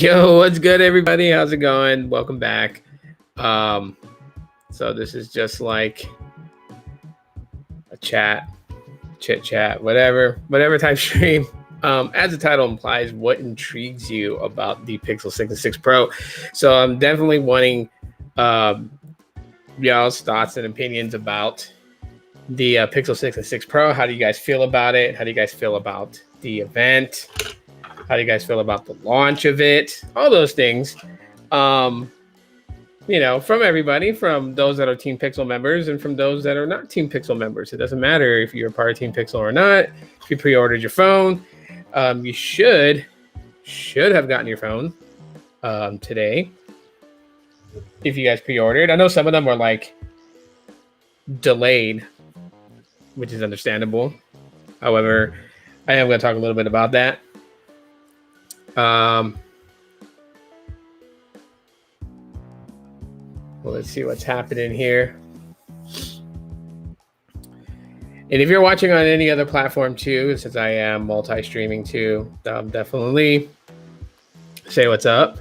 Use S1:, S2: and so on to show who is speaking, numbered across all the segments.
S1: Yo, what's good, everybody? How's it going? Welcome back. So this is just like a chit chat, whatever type stream. As the title implies, what intrigues you about the Pixel 6 and 6 Pro? So I'm definitely wanting y'all's thoughts and opinions about the Pixel 6 and 6 Pro. How do you guys feel about it? How do you guys feel about the event? How do you guys feel about the launch of it? All those things. From everybody, from those that are Team Pixel members and from those that are not Team Pixel members. It doesn't matter if you're a part of Team Pixel or not. If you pre-ordered your phone, you should have gotten your phone today. If you guys pre-ordered. I know some of them were like delayed, which is understandable. However, I am going to talk a little bit about that. Well, let's see what's happening here. And if you're watching on any other platform too, since I am multi-streaming too, definitely say what's up.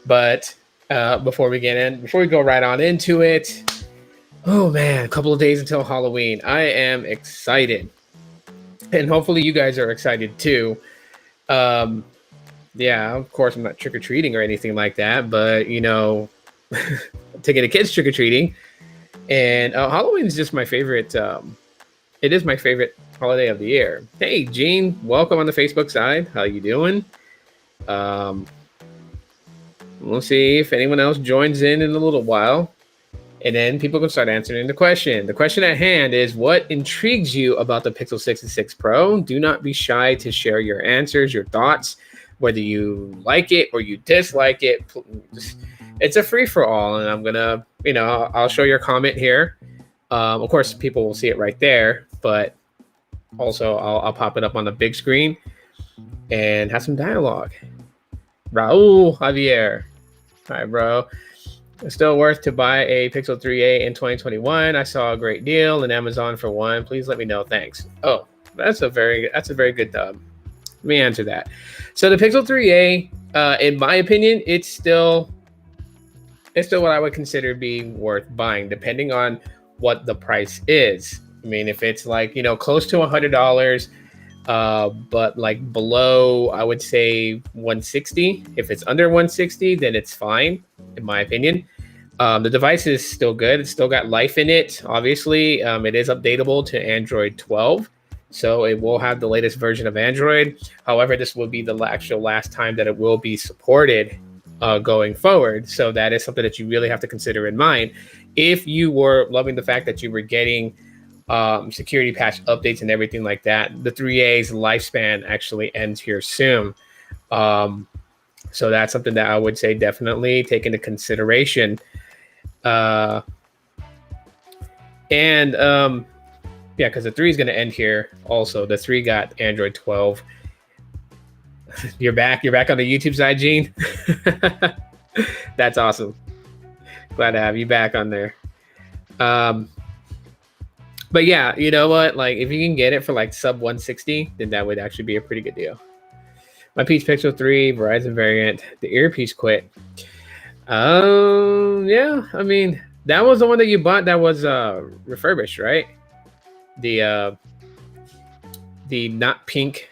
S1: But before we go right on into it, oh man, a couple of days until Halloween. I am excited. And hopefully you guys are excited too. Yeah, of course I'm not trick-or-treating or anything like that, but taking the kids trick-or-treating, and Halloween is just my favorite. It is my favorite holiday of the year. Hey Gene, welcome on the Facebook side. How you doing? We'll see if anyone else joins in a little while, and then people can start answering the question. The question at hand is, what intrigues you about the Pixel 6 and 6 Pro? Do not be shy to share your answers, your thoughts, whether you like it or you dislike it. It's a free-for-all, and I'm gonna, I'll show your comment here. Of course, people will see it right there, but also I'll pop it up on the big screen and have some dialogue. Raul Javier, hi bro. It's still worth to buy a Pixel 3a in 2021. I saw a great deal in Amazon for one. Please let me know. Thanks. Oh, that's a very good. Let me answer that. So the Pixel 3a, in my opinion, it's still what I would consider being worth buying, depending on what the price is. I mean, if it's like close to $100, but like below, I would say 160. If it's under 160, then it's fine, in my opinion. The device is still good. It's still got life in it. Obviously, it is updatable to Android 12. So it will have the latest version of Android. However, this will be the actual last time that it will be supported going forward. So that is something that you really have to consider in mind. If you were loving the fact that you were getting security patch updates and everything like that, the 3A's lifespan actually ends here soon. So that's something that I would say definitely take into consideration. Yeah, because the 3 is going to end here. Also, the 3 got Android 12. You're back on the YouTube side, Gene. That's awesome. Glad to have you back on there. But yeah, you know what? Like, if you can get it for like sub 160, then that would actually be a pretty good deal. My Peach Pixel 3 Verizon variant, the earpiece quit. Yeah, I mean, that was the one that you bought that was refurbished, right? The not pink.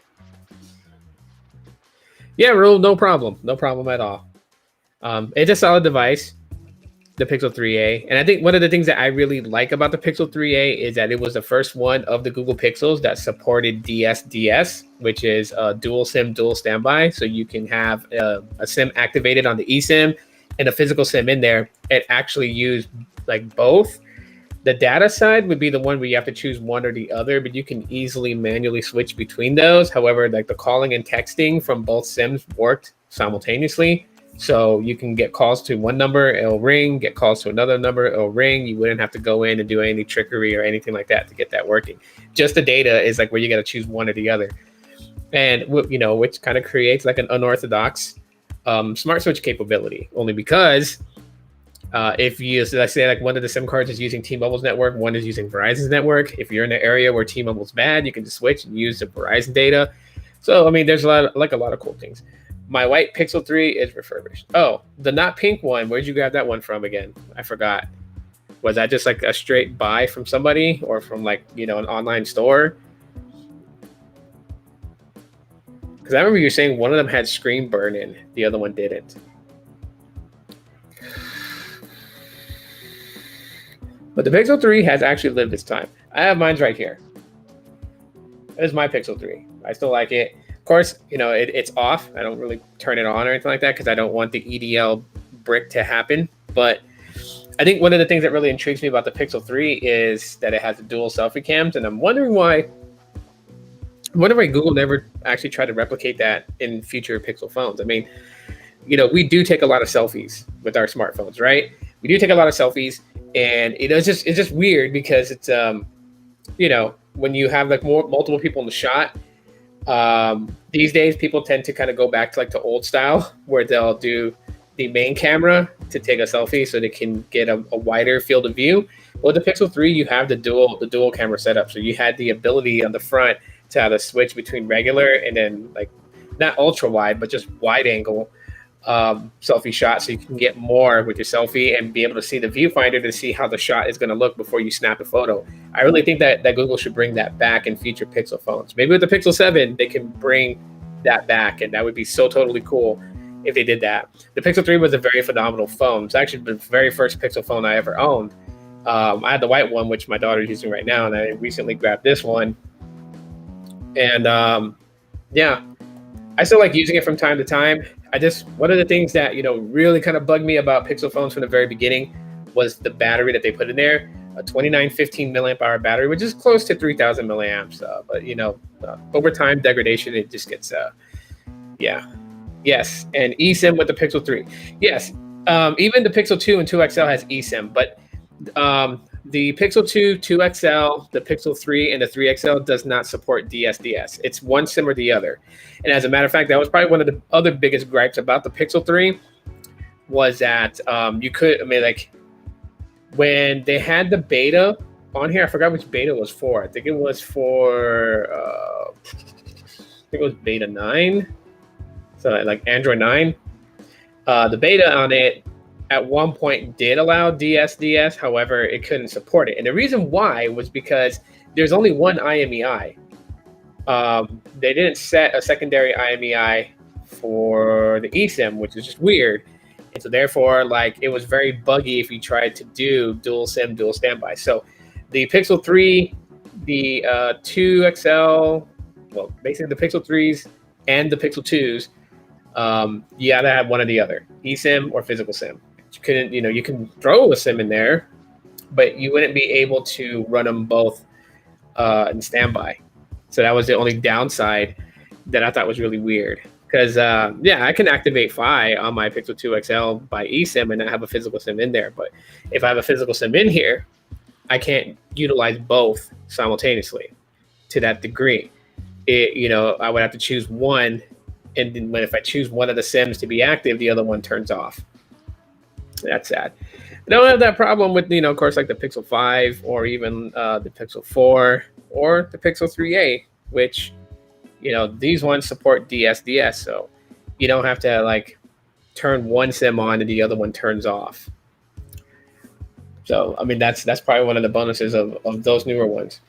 S1: Yeah, Rule, no problem at all. It's a solid device, the Pixel 3a, and I think one of the things that I really like about the Pixel 3a is that it was the first one of the Google Pixels that supported DSDS, which is dual SIM, dual standby. So you can have a SIM activated on the eSIM and a physical SIM in there. It actually used like both. The data side would be the one where you have to choose one or the other, but you can easily manually switch between those. However, like the calling and texting from both SIMs worked simultaneously. So you can get calls to one number, it'll ring, get calls to another number, it'll ring. You wouldn't have to go in and do any trickery or anything like that to get that working. Just the data is like where you got to choose one or the other. And, which kind of creates like an unorthodox smart switch capability, only because if you, let's say like one of the SIM cards is using T-Mobile's network, one is using Verizon's network. If you're in an area where T-Mobile's bad, you can just switch and use the Verizon data. So, I mean, there's a lot of cool things. My white Pixel 3 is refurbished. Oh, the not pink one. Where'd you grab that one from again? I forgot. Was that just like a straight buy from somebody or from like, you know, an online store? Because I remember you saying one of them had screen burn in, the other one didn't. But the Pixel 3 has actually lived its time. I have mine's right here. This is my Pixel 3. I still like it. Of course, you know, it's off. I don't really turn it on or anything like that because I don't want the EDL brick to happen. But I think one of the things that really intrigues me about the Pixel 3 is that it has the dual selfie cams. And I'm wondering why Google never actually tried to replicate that in future Pixel phones. I mean, you know, we do take a lot of selfies with our smartphones, right? We do take a lot of selfies, and it's just weird because it's you know, when you have like multiple people in the shot, these days people tend to kind of go back to like the old style where they'll do the main camera to take a selfie so they can get a wider field of view. But with the Pixel 3, you have the dual camera setup, so you had the ability on the front to have a switch between regular and then like not ultra wide, but just wide angle selfie shot, so you can get more with your selfie and be able to see the viewfinder to see how the shot is going to look before you snap a photo. I really think that Google should bring that back in future Pixel phones. Maybe with the Pixel 7, they can bring that back, and that would be so totally cool if they did that. The Pixel 3 was a very phenomenal phone. It's actually the very first Pixel phone I ever owned. I had the white one, which my daughter's using right now, and I recently grabbed this one. And yeah, I still like using it from time to time. One of the things that, you know, really kind of bugged me about Pixel phones from the very beginning was the battery that they put in there, a 2915 milliamp hour battery, which is close to 3000 milliamps. But, you know, over time degradation, it just gets, yeah. Yes. And eSIM with the Pixel 3. Yes. Even the Pixel 2 and 2 XL has eSIM, but the Pixel 2, 2 XL, the Pixel 3, and the 3 XL does not support DSDS. It's one SIM or the other. And as a matter of fact, that was probably one of the other biggest gripes about the Pixel 3 was that you could, I mean, like when they had the beta on here, I forgot which beta was for. I think it was for, I think it was beta 9. So like Android 9. The beta on it at one point did allow DSDS, however, it couldn't support it. And the reason why was because there's only one IMEI. They didn't set a secondary IMEI for the eSIM, which is just weird. And so therefore, like, it was very buggy if you tried to do dual SIM, dual standby. So the Pixel 3, the 2 XL, well, basically the Pixel 3s and the Pixel 2s, you gotta have one or the other, eSIM or physical SIM. You couldn't, you know, you can throw a SIM in there, but you wouldn't be able to run them both in standby. So that was the only downside that I thought was really weird. Because yeah, I can activate Fi on my Pixel 2 XL by eSIM and not have a physical SIM in there. But if I have a physical SIM in here, I can't utilize both simultaneously to that degree. You know, I would have to choose one, and then if I choose one of the SIMs to be active, the other one turns off. That's sad. I don't have that problem with, you know, of course, like the Pixel 5 or even the Pixel 4 or the Pixel 3a, which, you know, these ones support DSDS, so you don't have to like turn one SIM on and the other one turns off. So I mean, that's probably one of the bonuses of those newer ones.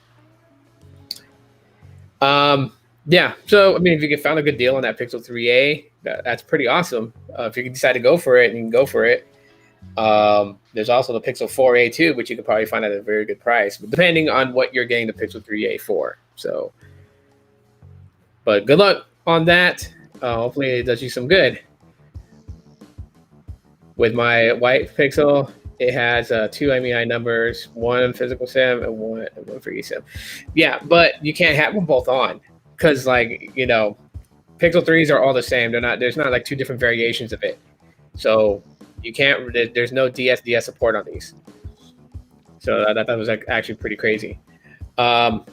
S1: Yeah, so I mean, if you can find a good deal on that Pixel 3a, that's pretty awesome. If you can decide to go for it, you can go for it. There's also the Pixel 4a too, which you could probably find at a very good price, but depending on what you're getting the Pixel 3a for. So, but good luck on that. Hopefully it does you some good. With my white Pixel, it has 2 IMEI numbers, one physical SIM and one for eSIM. Yeah, but you can't have them both on because, like, you know, Pixel 3s are all the same. There's not like two different variations of it. So you can't. There's no DSDS support on these. So that was like actually pretty crazy. Let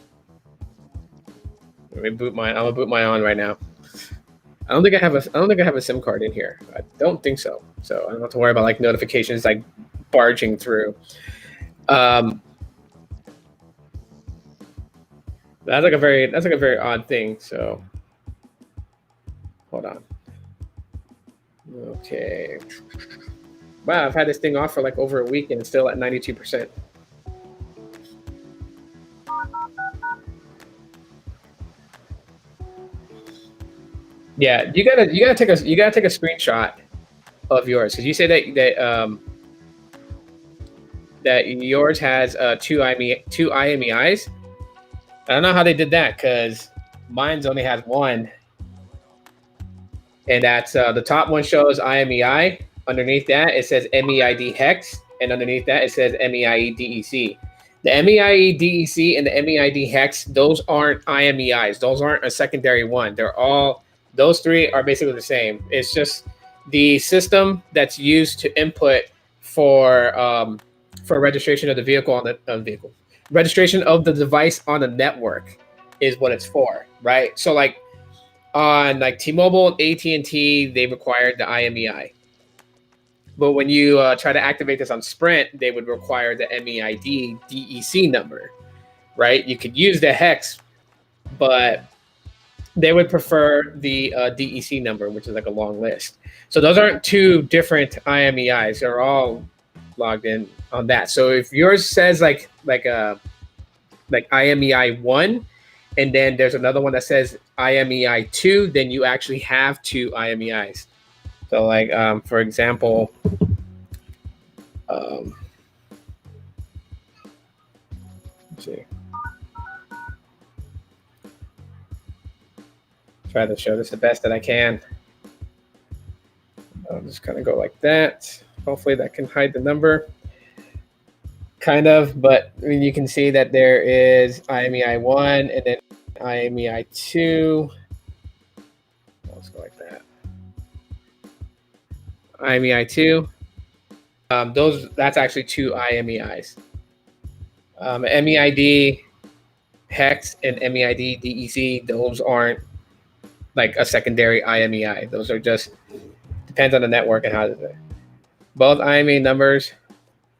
S1: me boot mine. I'm gonna boot mine on right now. I don't think I have a SIM card in here. I don't think so. So I don't have to worry about like notifications like barging through. That's like a very odd thing. So hold on. Okay. Wow, I've had this thing off for like over a week and it's still at 92%. Yeah, you gotta take a screenshot of yours because you say that yours has two IMEIs. I don't know how they did that because mine's only has one, and that's the top one shows IMEI. Underneath that it says MEID hex, and underneath that it says MEIE DEC. The MEIE DEC and the MEID hex, those aren't IMEIs. Those aren't a secondary one. Those three are basically the same. It's just the system that's used to input for registration of the vehicle on the registration of the device on the network is what it's for, right? So like on like T-Mobile and AT&T, they required the IMEI. But when you try to activate this on Sprint, they would require the MEID DEC number, right? You could use the hex, but they would prefer the DEC number, which is like a long list. So those aren't two different IMEIs. They're all logged in on that. So if yours says like IMEI 1, and then there's another one that says IMEI 2, then you actually have two IMEIs. So like for example, let's see. Try to show this the best that I can. I'll just kind of go like that. Hopefully that can hide the number. Kind of, but I mean, you can see that there is IMEI 1 and then IMEI 2. Let's go like that. IMEI 2. That's actually two IMEIs. MEID hex and MEID DEC, those aren't like a secondary IMEI. Those are just depends on the network and how to do it. Both IMEI numbers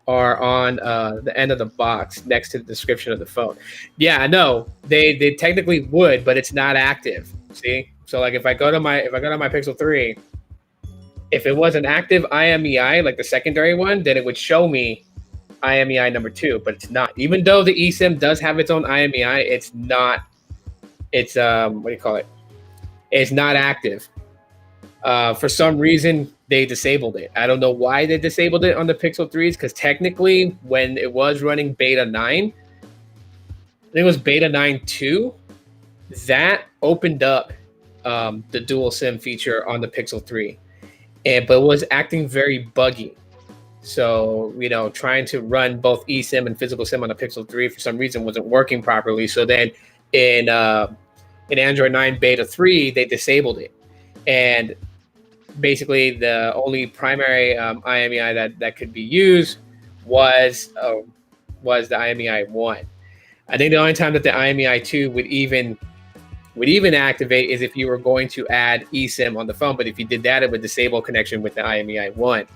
S1: are on the end of the box next to the description of the phone. Yeah, I know they technically would, but it's not active. See, so like if I go to my Pixel 3, if it was an active IMEI like the secondary one, then it would show me IMEI number 2, but it's not. Even though the eSIM does have its own IMEI, it's not. It's what do you call it? It's not active. For some reason, they disabled it. I don't know why they disabled it on the Pixel 3s, because technically, when it was running beta 9, I think it was beta 9.2, that opened up the dual SIM feature on the Pixel 3, but it was acting very buggy. So, you know, trying to run both eSIM and physical SIM on the Pixel 3 for some reason wasn't working properly. So then in Android 9 beta 3, they disabled it. And basically the only primary IMEI that could be used was the IMEI 1. I think the only time that the IMEI 2 would even activate is if you were going to add eSIM on the phone. But if you did that, it would disable connection with the IMEI 1.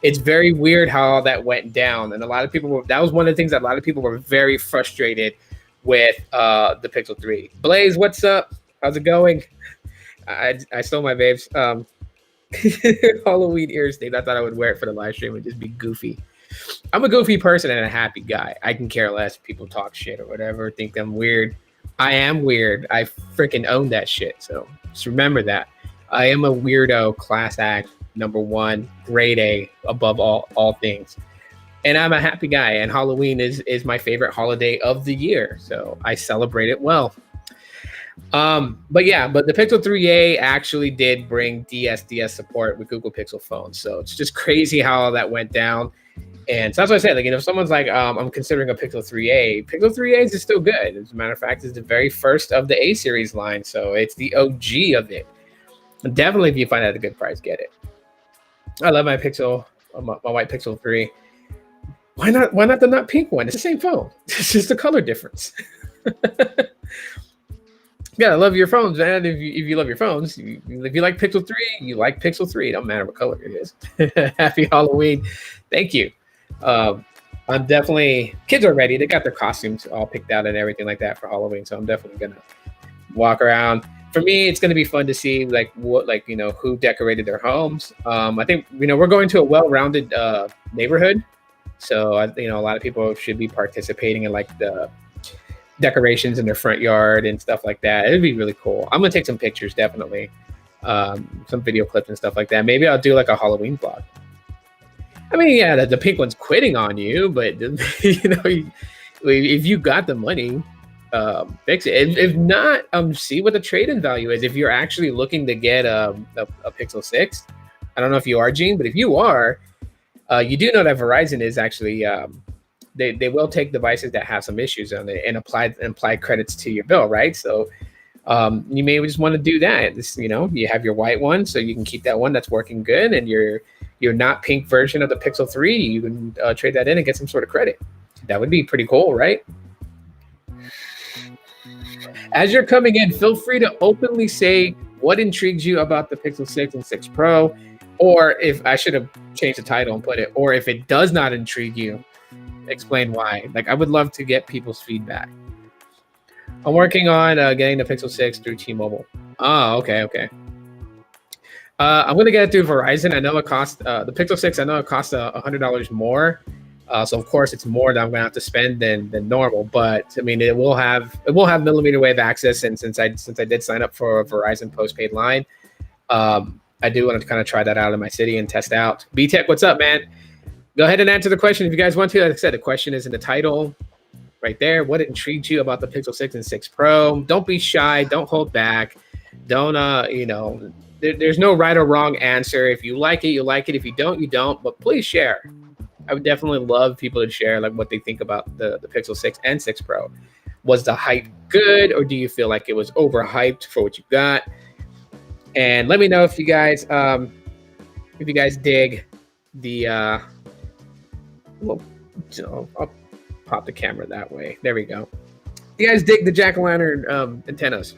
S1: It's very weird how all that went down. And a lot of people that was one of the things that a lot of people were very frustrated with the Pixel 3. Blaze, what's up? How's it going? I stole my babes. Halloween ear state. I thought I would wear it for the live stream and just be goofy. I'm a goofy person and a happy guy. I can care less if people talk shit or whatever, think I'm weird. I am weird. I freaking own that shit. So just remember that. I am a weirdo, class act, number 1, grade A, above all things. And I'm a happy guy, and Halloween is my favorite holiday of the year. So I celebrate it well. But the Pixel 3a actually did bring DSDS support with Google Pixel phones. So it's just crazy how all that went down. And so that's what I said. Like, you know, if someone's like, I'm considering a Pixel 3a, Pixel 3a is still good. As a matter of fact, it's the very first of the A series line. So it's the OG of it. And definitely, if you find it at a good price, get it. I love my Pixel, my white Pixel 3. Why not the not pink one? It's the same phone. It's just a color difference. Yeah, I love your phones, man. If you love your phones, if you like Pixel 3, you like Pixel 3. It don't matter what color it is. Happy Halloween. Thank you. I'm definitely, kids are ready. They got their costumes all picked out and everything like that for Halloween. So I'm definitely going to walk around. for me, it's going to be fun to see like what, like, who decorated their homes. I think, we're going to a well-rounded neighborhood. So, a lot of people should be participating in like the decorations in their front yard and stuff like that. It'd be really cool. I'm going to take some pictures, definitely. Some video clips and stuff like that. Maybe I'll do like a Halloween vlog. I mean, yeah, the pink one's quitting on you, but if you got the money, fix it. If not, see what the trade-in value is. If you're actually looking to get a Pixel 6, I don't know if you are, Gene, but if you are, you do know that Verizon is actually they will take devices that have some issues on it and apply credits to your bill, right? So you may just want to do that. You have your white one, so you can keep that one that's working good, and your not pink version of the Pixel 3, you can trade that in and get some sort of credit. That would be pretty cool, right? As you're coming in, feel free to openly say what intrigues you about the Pixel 6 and 6 Pro, or if I should have changed the title and put it, or if it does not intrigue you, explain why. Like, I would love to get people's feedback. I'm working on getting the Pixel 6 through T-Mobile. Oh, okay. I'm going to get it through Verizon. I know it costs, the Pixel 6, I know it costs $100 more. So of course it's more that I'm going to have to spend than normal, but I mean, it will have millimeter wave access. And since I did sign up for a Verizon postpaid line, I do want to kind of try that out in my city and test out. B-Tech, what's up, man? Go ahead and answer the question if you guys want to. Like I said, the question is in the title right there. What intrigued you about the Pixel 6 and 6 Pro? Don't be shy. Don't hold back. Don't, there's no right or wrong answer. If you like it, you like it. If you don't, you don't. But please share. I would definitely love people to share like what they think about the Pixel 6 and 6 Pro. Was the hype good, or do you feel like it was overhyped for what you got? And let me know if you guys dig the I'll pop the camera that way. There we go. You guys dig the jack-o'-lantern antennas?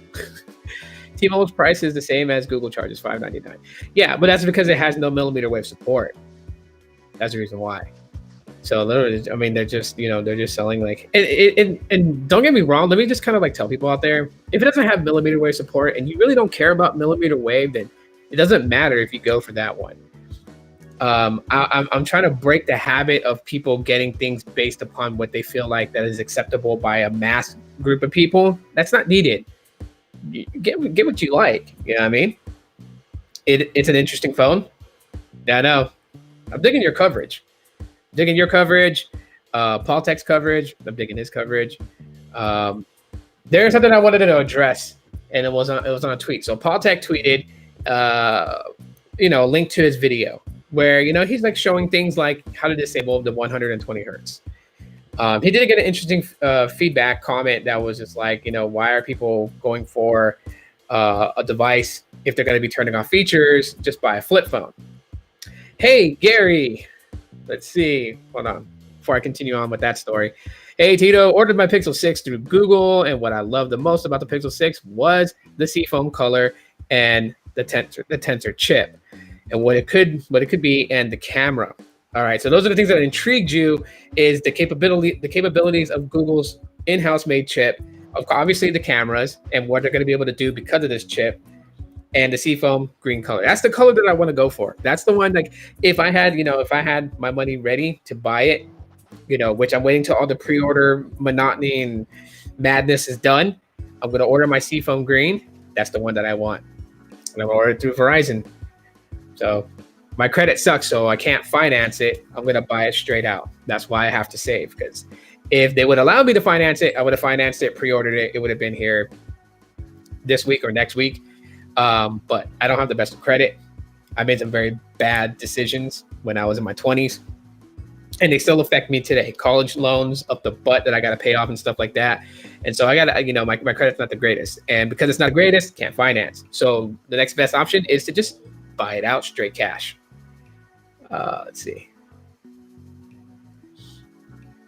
S1: T-Mobile's price is the same as Google charges, $5.99. Yeah, but that's because it has no millimeter wave support. That's the reason why. So literally, I mean, they're just selling like, and don't get me wrong. Let me just kind of like tell people out there, if it doesn't have millimeter wave support and you really don't care about millimeter wave, then it doesn't matter if you go for that one. I'm trying to break the habit of people getting things based upon what they feel like that is acceptable by a mass group of people. That's not needed. Get what you like. You know what I mean? It's an interesting phone. Yeah, I know. I'm digging your coverage. Paul Tech's coverage. I'm digging his coverage. There's something I wanted to address, and it was on a tweet. So Paul Tech tweeted, link to his video where he's like showing things like how to disable the 120 hertz. He did get an interesting feedback comment that was just like, why are people going for a device if they're going to be turning off features? Just buy a flip phone. Hey, Gary. Let's see. Hold on. Before I continue on with that story. Hey, Tito. Ordered my Pixel 6 through Google, and what I love the most about the Pixel 6 was the seafoam color and the tensor chip, and what it could be, and the camera. All right. So those are the things that intrigued you, is the capabilities of Google's in-house made chip, obviously the cameras and what they're going to be able to do because of this chip, and the seafoam green color. That's the color that I want to go for. That's the one, like, if I had my money ready to buy it, which I'm waiting till all the pre-order monotony and madness is done, I'm going to order my seafoam green. That's the one that I want. And I'm going to order it through Verizon. So my credit sucks, so I can't finance it. I'm going to buy it straight out. That's why I have to save, because if they would allow me to finance it, I would have financed it, pre-ordered it. It would have been here this week or next week. But I don't have the best of credit. I made some very bad decisions when I was in my 20s, and they still affect me today. College loans up the butt that I got to pay off and stuff like that. And so I got to, my credit's not the greatest. And because it's not the greatest, can't finance. So the next best option is to just buy it out straight cash. Let's see.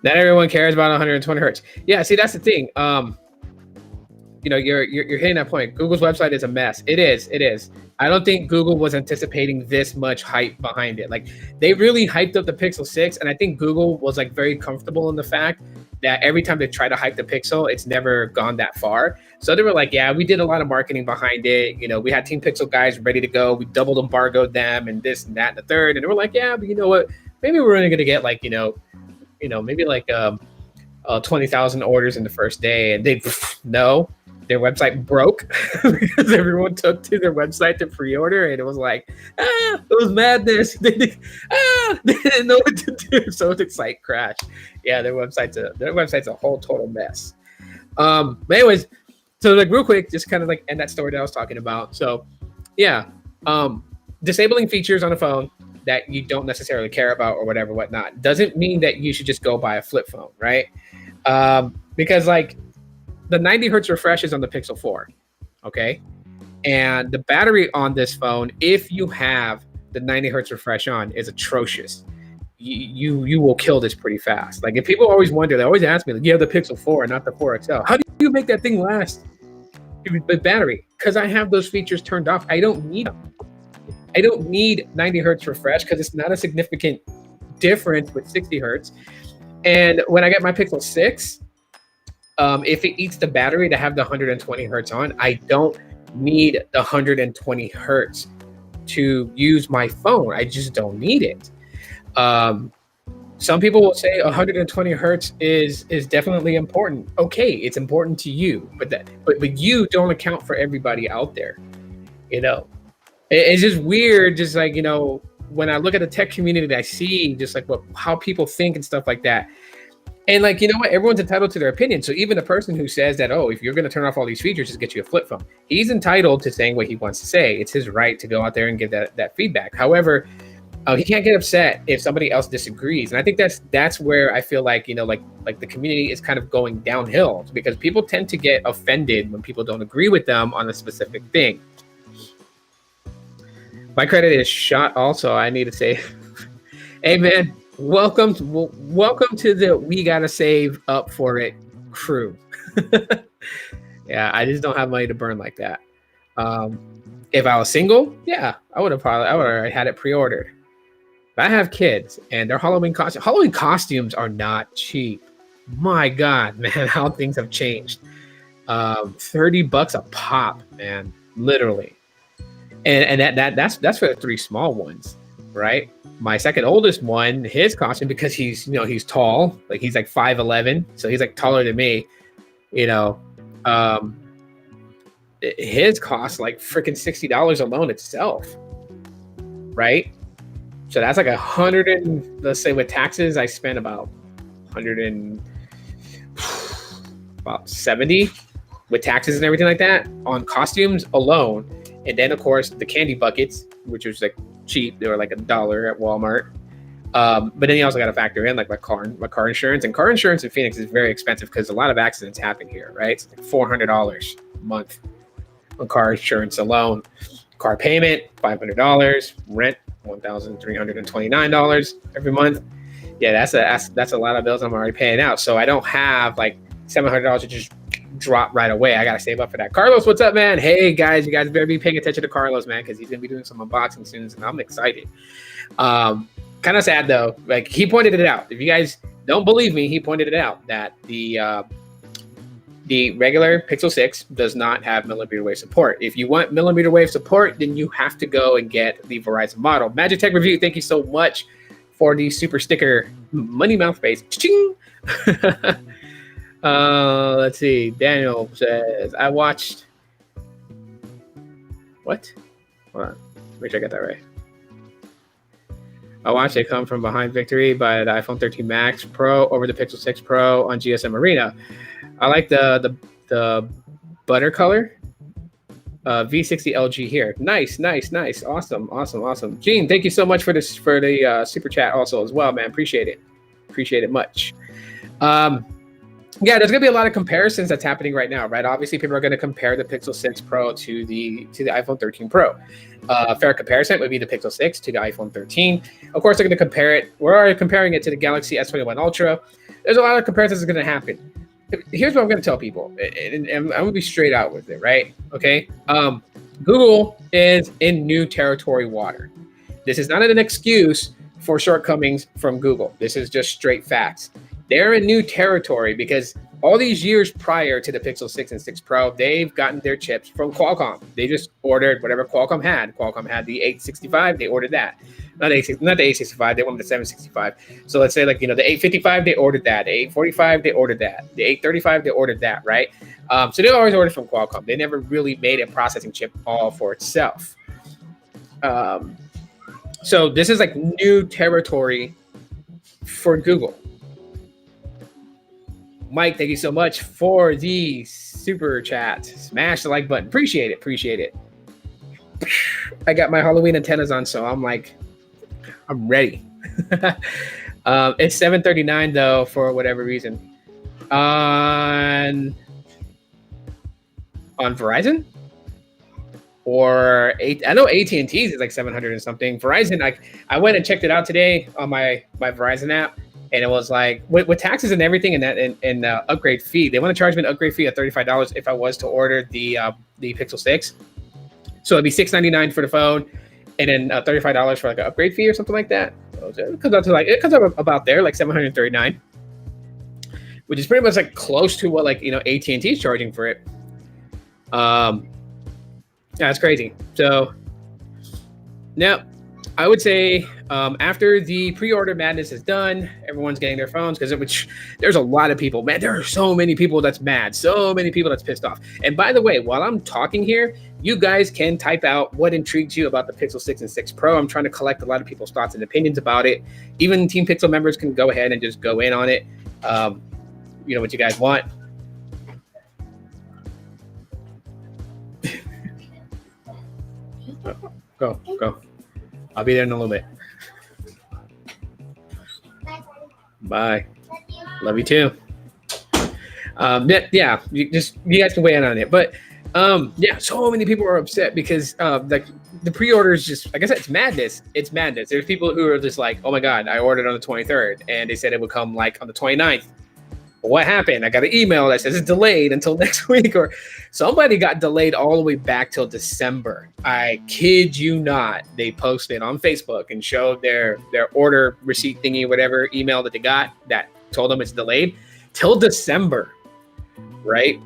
S1: Not everyone cares about 120 hertz. Yeah, see, that's the thing. You're hitting that point. Google's website is a mess. It is. I don't think Google was anticipating this much hype behind it. Like, they really hyped up the Pixel 6, and I think Google was like very comfortable in the fact that every time they try to hype the Pixel, it's never gone that far. So they were like, yeah, we did a lot of marketing behind it. You know, we had Team Pixel guys ready to go. We doubled embargoed them and this and that and the third. And they were like, yeah, but you know what? Maybe we're only going to get like, maybe like 20,000 orders in the first day. And they, no, their website broke because everyone took to their website to pre-order. And it was like, it was madness. They didn't know what to do. So the site crashed. Yeah, their website's a whole total mess. But anyways, so like real quick, just kind of like end that story that I was talking about. So yeah, disabling features on a phone that you don't necessarily care about or whatnot doesn't mean that you should just go buy a flip phone, right? Because like the 90 hertz refresh is on the Pixel 4, okay? And the battery on this phone, if you have the 90 hertz refresh on, is atrocious. You will kill this pretty fast. Like if people always wonder, they always ask me, like, you have the Pixel 4 and not the 4 XL. How do you make that thing last with battery? Because I have those features turned off. I don't need them. I don't need 90 hertz refresh because it's not a significant difference with 60 hertz. And when I get my Pixel 6, if it eats the battery to have the 120 hertz on, I don't need the 120 hertz to use my phone. I just don't need it. Some people will say 120 hertz is definitely important. Okay, it's important to you, but you don't account for everybody out there. You know, it's just weird. Just like, you know, when I look at the tech community, I see just like how people think and stuff like that. And like, you know what? Everyone's entitled to their opinion. So even the person who says that, oh, if you're going to turn off all these features, just get you a flip phone. He's entitled to saying what he wants to say. It's his right to go out there and give that feedback. However, he can't get upset if somebody else disagrees. And I think that's where I feel like, you know, like the community is kind of going downhill because people tend to get offended when people don't agree with them on a specific thing. My credit is shot also. I need to say, hey man, welcome to the We Gotta Save Up For It crew. Yeah, I just don't have money to burn like that. If I was single, yeah, I would have already had it pre-ordered. But I have kids and their Halloween costumes. Halloween costumes are not cheap. My God, man, how things have changed. $30 a pop, man, literally. And that's for the 3 small ones, right? My second oldest one, his costume, because he's tall, like he's like 5'11", so he's like taller than me, you know. His costs like freaking $60 alone itself, right? So that's like let's say with taxes, I spent about 70 with taxes and everything like that on costumes alone. And then of course the candy buckets, which was like cheap. They were like $1 at Walmart. But then you also got to factor in like my car insurance, and car insurance in Phoenix is very expensive because a lot of accidents happen here, right? It's like $400 a month on car insurance alone. Car payment, $500. Rent, $1,329 every month. Yeah, that's a lot of bills I'm already paying out. So I don't have like $700 to just drop right away. I gotta save up for that. Carlos, what's up, man? Hey guys, you guys better be paying attention to Carlos, man, because he's gonna be doing some unboxing soon, and I'm excited. Kind of sad though. Like he pointed it out. If you guys don't believe me, he pointed it out that the regular Pixel 6 does not have millimeter wave support. If you want millimeter wave support, then you have to go and get the Verizon model. Magic Tech Review, thank you so much for the super sticker money mouth face. Ching! Let's see. Daniel says, I watched. What? Hold on. Make sure I got that right. I watched a come from behind victory by the iPhone 13 Max Pro over the Pixel 6 Pro on GSM Arena. I like the butter color. V60 LG here. Nice. Awesome. Gene, thank you so much for this for the super chat also as well, man. Appreciate it much. Yeah, there's gonna be a lot of comparisons that's happening right now, right? Obviously, people are gonna compare the Pixel 6 Pro to the iPhone 13 Pro. Fair comparison would be the Pixel 6 to the iPhone 13. Of course, they're gonna compare it. We're already comparing it to the Galaxy S21 Ultra. There's a lot of comparisons that's gonna happen. Here's what I'm gonna tell people, and I'm gonna be straight out with it, right? Okay. Google is in new territory water. This is not an excuse for shortcomings from Google. This is just straight facts. they're in new territory because all these years prior to the Pixel 6 and 6 Pro, they've gotten their chips from Qualcomm. They just ordered whatever Qualcomm had. Qualcomm had the 865, they ordered that. Not the 865, they wanted the 765. So let's say like, the 855, they ordered that. The 845, they ordered that. The 835, they ordered that, right? So they always ordered from Qualcomm. They never really made a processing chip all for itself. So this is like new territory for Google. Mike, thank you so much for the super chat. Smash the like button. Appreciate it. I got my Halloween antennas on, so I'm ready. It's 7:39 though, for whatever reason. On Verizon? Or I know AT&T's is like 700 and something. Verizon, I went and checked it out today on my Verizon app. And it was like with taxes and everything and upgrade fee, they want to charge me an upgrade fee of $35 if I was to order the Pixel 6. So it'd be $699 for the phone, and then $35 for like an upgrade fee or something like that. So it comes up about there, like $739, which is pretty much like close to what AT&T is charging for it. That's crazy. So now, I would say after the pre-order madness is done, everyone's getting their phones because there's a lot of people. Man, there are so many people that's mad, so many people that's pissed off. And by the way, while I'm talking here, you guys can type out what intrigues you about the Pixel 6 and 6 Pro. I'm trying to collect a lot of people's thoughts and opinions about it. Even Team Pixel members can go ahead and just go in on it. What you guys want. Go. I'll be there in a little bit. Bye. Love you too. Yeah, you guys can weigh in on it. But so many people are upset because the pre-orders just, like I said, it's madness. It's madness. There's people who are just like, oh my God, I ordered on the 23rd and they said it would come like on the 29th. But what happened? I got an email that says it's delayed until next week, or somebody got delayed all the way back till December. I kid you not. They posted on Facebook and showed their order receipt thingy, whatever email that they got that told them it's delayed till December, right?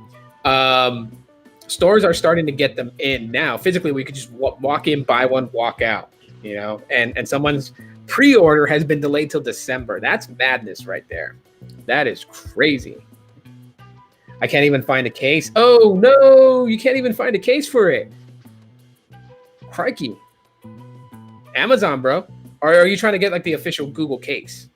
S1: Stores are starting to get them in now. Physically, we could just walk in, buy one, walk out, and someone's pre-order has been delayed till December. That's madness right there. That is crazy. I can't even find a case. Oh, no, you can't even find a case for it. Crikey. Amazon, bro. Or are you trying to get like the official Google case?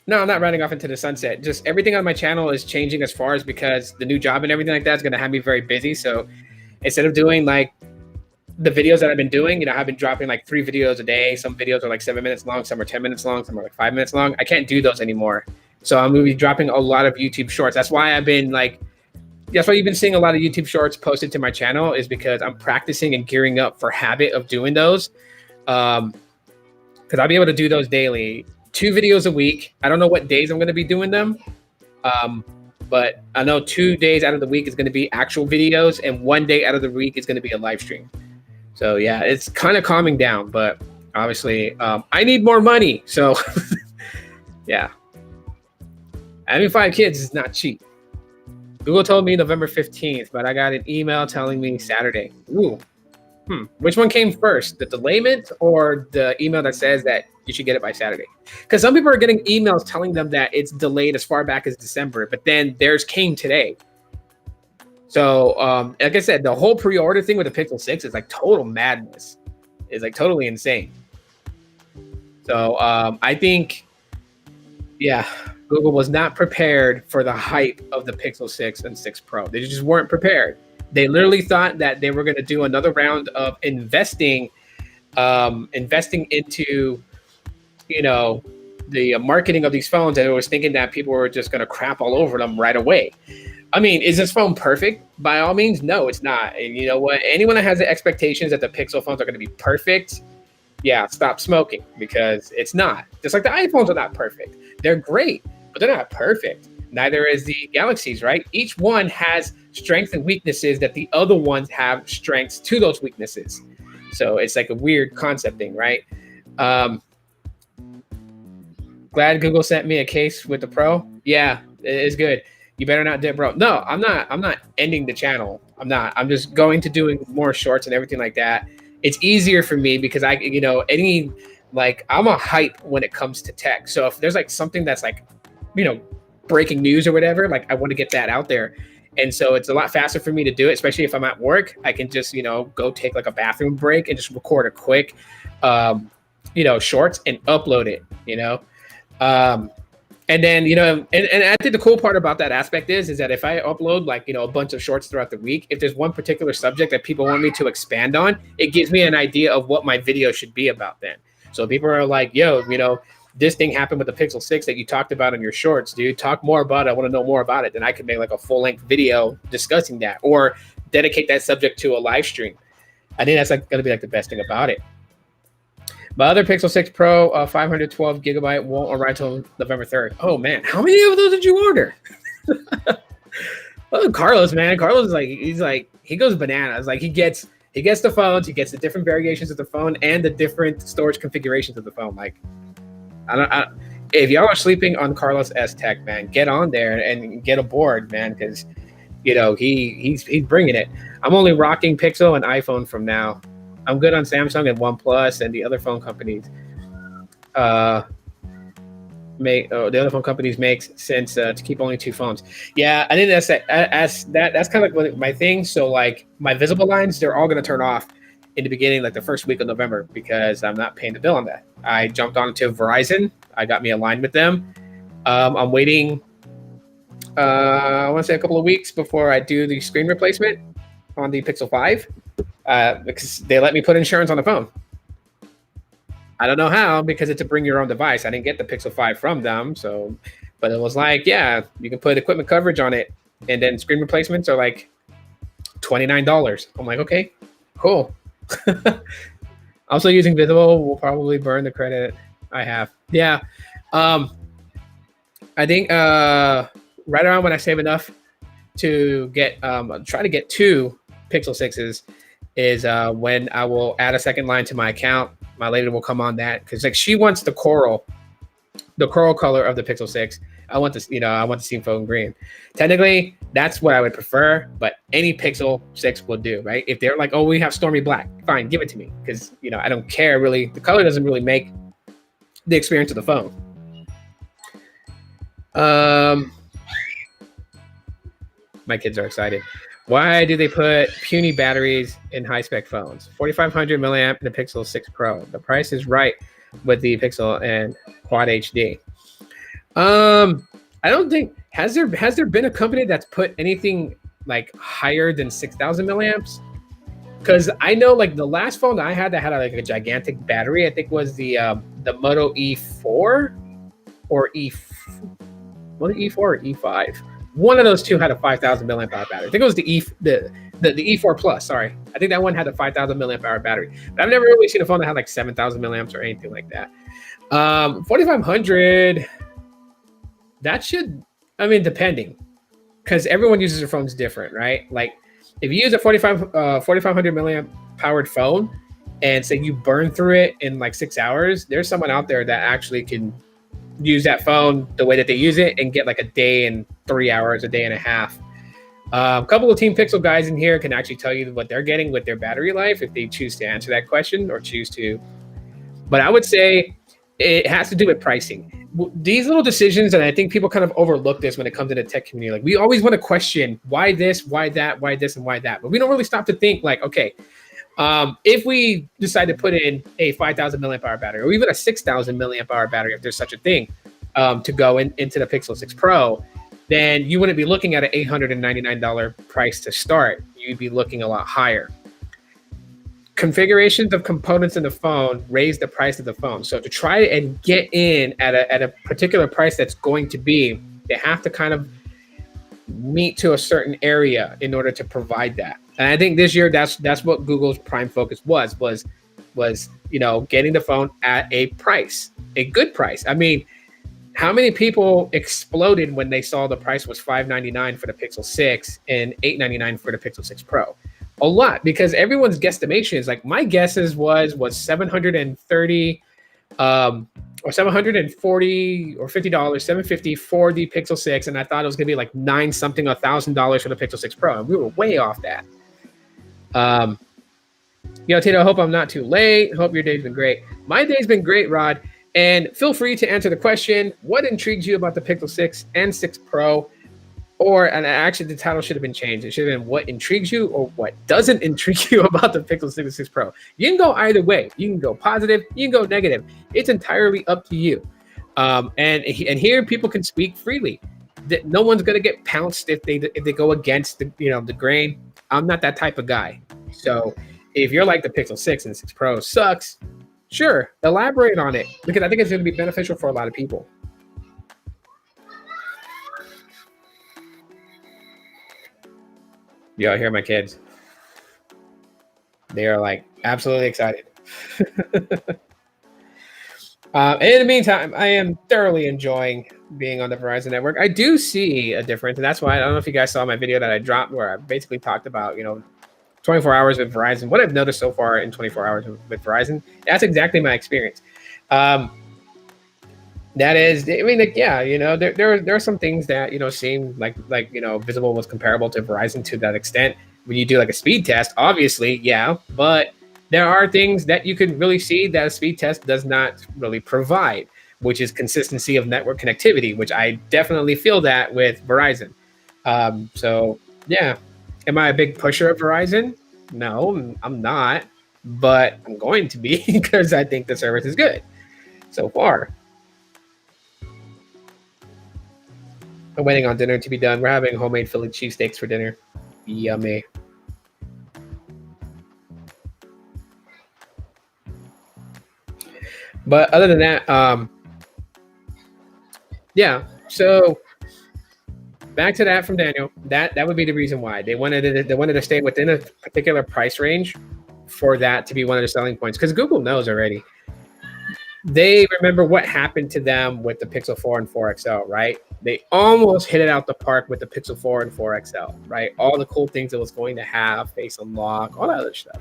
S1: No, I'm not running off into the sunset. Just everything on my channel is changing as far as because the new job and everything like that is going to have me very busy. So instead of doing like the videos that I've been doing, I've been dropping like 3 videos a day. Some videos are like 7 minutes long. Some are 10 minutes long. Some are like 5 minutes long. I can't do those anymore. So I'm going to be dropping a lot of YouTube shorts. That's why you've been seeing a lot of YouTube shorts posted to my channel, is because I'm practicing and gearing up for habit of doing those. Because I'll be able to do those daily. 2 videos a week. I don't know what days I'm going to be doing them. But I know 2 days out of the week is going to be actual videos, and 1 day out of the week is going to be a live stream. So yeah, it's kind of calming down, but obviously I need more money. So yeah, having 5 kids is not cheap. Google told me November 15th, but I got an email telling me Saturday. Ooh. Which one came first, the delayment or the email that says that you should get it by Saturday? Because some people are getting emails telling them that it's delayed as far back as December, but then theirs came today. So, like I said, the whole pre-order thing with the Pixel 6 is like total madness. It's like totally insane. So, I think, Google was not prepared for the hype of the Pixel 6 and 6 Pro. They just weren't prepared. They literally thought that they were going to do another round of investing into, the marketing of these phones, and it was thinking that people were just going to crap all over them right away. I mean, is this phone perfect? By all means, no, it's not. And you know what? Anyone that has the expectations that the Pixel phones are going to be perfect, stop smoking, because it's not. Just like the iPhones are not perfect. They're great, but they're not perfect. Neither is the Galaxies, right? Each one has strengths and weaknesses that the other ones have strengths to those weaknesses. So it's like a weird concept thing, right? Glad Google sent me a case with the Pro. Yeah, it's good. You better not dip, bro. No, I'm not ending the channel. I'm not. I'm just going to doing more shorts and everything like that. It's easier for me because I, I'm a hype when it comes to tech. So if there's like something that's like, breaking news or whatever, like I want to get that out there. And so it's a lot faster for me to do it, especially if I'm at work. I can just, go take like a bathroom break and just record a quick, shorts and upload it, and then, and I think the cool part about that aspect is that if I upload like, a bunch of shorts throughout the week, if there's one particular subject that people want me to expand on, it gives me an idea of what my video should be about then. So people are like, yo, this thing happened with the Pixel 6 that you talked about in your shorts, dude. Talk more about it. I want to know more about it. Then I could make like a full-length video discussing that or dedicate that subject to a live stream. I think that's like going to be like the best thing about it. My other Pixel 6 Pro 512 gigabyte won't arrive till November 3rd. Oh man, how many of those did you order? Well, Carlos, man. Carlos is he goes bananas. Like he gets the phones, he gets the different variations of the phone and the different storage configurations of the phone. Like if y'all are sleeping on Carlos S Tech, man, get on there and get aboard, man, because he's bringing it. I'm only rocking Pixel and iPhone from now. I'm good on Samsung and OnePlus and the other phone companies. The other phone companies makes sense to keep only 2 phones. Yeah, I think that's kind of like my thing. So like my visible lines, they're all going to turn off in the beginning, like the first week of November, because I'm not paying the bill on that. I jumped onto Verizon. I got me aligned with them. I'm waiting. I want to say a couple of weeks before I do the screen replacement on the Pixel 5. Because they let me put insurance on the phone. I don't know how, because it's a bring your own device. I didn't get the Pixel 5 from them, but it was like, yeah, you can put equipment coverage on it, and then screen replacements are like $29. I'm like, okay, cool. Also using Visible will probably burn the credit I have. Yeah, I think right around when I save enough to get try to get 2 Pixel 6s is when I will add a second line to my account. My lady will come on that because like she wants the coral color of the Pixel 6. I want this, I want the steam phone green. Technically, that's what I would prefer, but any Pixel 6 will do, right? If they're like, oh, we have stormy black, fine, give it to me, because I don't care really. The color doesn't really make the experience of the phone. My kids are excited. Why do they put puny batteries in high-spec phones? 4,500 milliamp in the Pixel 6 Pro. The price is right with the Pixel and Quad HD. I don't think has there been a company that's put anything like higher than 6,000 milliamps? Because I know like the last phone that I had that had like a gigantic battery, I think was the Moto E4 or E4 or E5. One of those two had a 5,000 milliamp hour battery. I think it was the E4 Plus. Sorry, I think that one had a 5,000 milliamp hour battery. But I've never really seen a phone that had like 7,000 milliamps or anything like that. 4,500. That should, depending, because everyone uses their phones different, right? Like if you use a 4,500 milliamp powered phone, and say you burn through it in like 6 hours, there's someone out there that actually can use that phone the way that they use it and get like a day and 3 hours, a day and a half. A couple of Team Pixel guys in here can actually tell you what they're getting with their battery life if they choose to answer that question or choose to. But I would say it has to do with pricing. These little decisions, and I think people kind of overlook this when it comes to the tech community. Like we always want to question why this, why that, why this, and why that. But we don't really stop to think like, okay, if we decide to put in a 5,000 milliamp hour battery or even a 6,000 milliamp hour battery, if there's such a thing, to go into the Pixel 6 Pro, then you wouldn't be looking at an $899 price to start. You'd be looking a lot higher. Configurations of components in the phone raise the price of the phone. So to try and get in at a particular price that's going to be, they have to kind of meet to a certain area in order to provide that. And I think this year that's what Google's prime focus was getting the phone at a price, a good price. How many people exploded when they saw the price was $599 for the Pixel 6 and $899 for the Pixel 6 Pro? A lot, because everyone's guesstimations, like my guesses was 730 or 740 or $50, 750 for the Pixel 6, and I thought it was gonna be like $9 something, $1,000 for the Pixel 6 Pro, and we were way off that. Tito, I hope I'm not too late. Hope your day's been great. My day's been great, Rod. And feel free to answer the question, what intrigues you about the Pixel 6 and 6 Pro? And actually, the title should have been changed. It should have been what intrigues you or what doesn't intrigue you about the Pixel 6 and 6 Pro. You can go either way. You can go positive. You can go negative. It's entirely up to you. And here people can speak freely. No one's gonna get pounced if they go against the grain. I'm not that type of guy. So if you're like the Pixel 6 and 6 Pro sucks, sure, elaborate on it, because I think it's going to be beneficial for a lot of people. Y'all hear my kids? They are like absolutely excited. In the meantime, I am thoroughly enjoying being on the Verizon network. I do see a difference, and that's why I don't know if you guys saw my video that I dropped where I basically talked about 24 hours with Verizon. What I've noticed so far in 24 hours with Verizon, that's exactly my experience. That is, I mean, like, yeah, there are some things that seem like Visible was comparable to Verizon to that extent. When you do like a speed test, obviously, yeah, but there are things that you can really see that a speed test does not really provide, which is consistency of network connectivity, which I definitely feel that with Verizon. So yeah. Am I a big pusher of Verizon? No, I'm not, but I'm going to be because I think the service is good so far. I'm waiting on dinner to be done. We're having homemade Philly cheesesteaks for dinner. Yummy. But other than that, yeah. So back to that from Daniel. That would be the reason why they wanted to stay within a particular price range for that to be one of the selling points. Because Google knows already. They remember what happened to them with the Pixel 4 and 4 XL, right? They almost hit it out the park with the Pixel 4 and 4 XL, right? All the cool things it was going to have, face unlock, all that other stuff,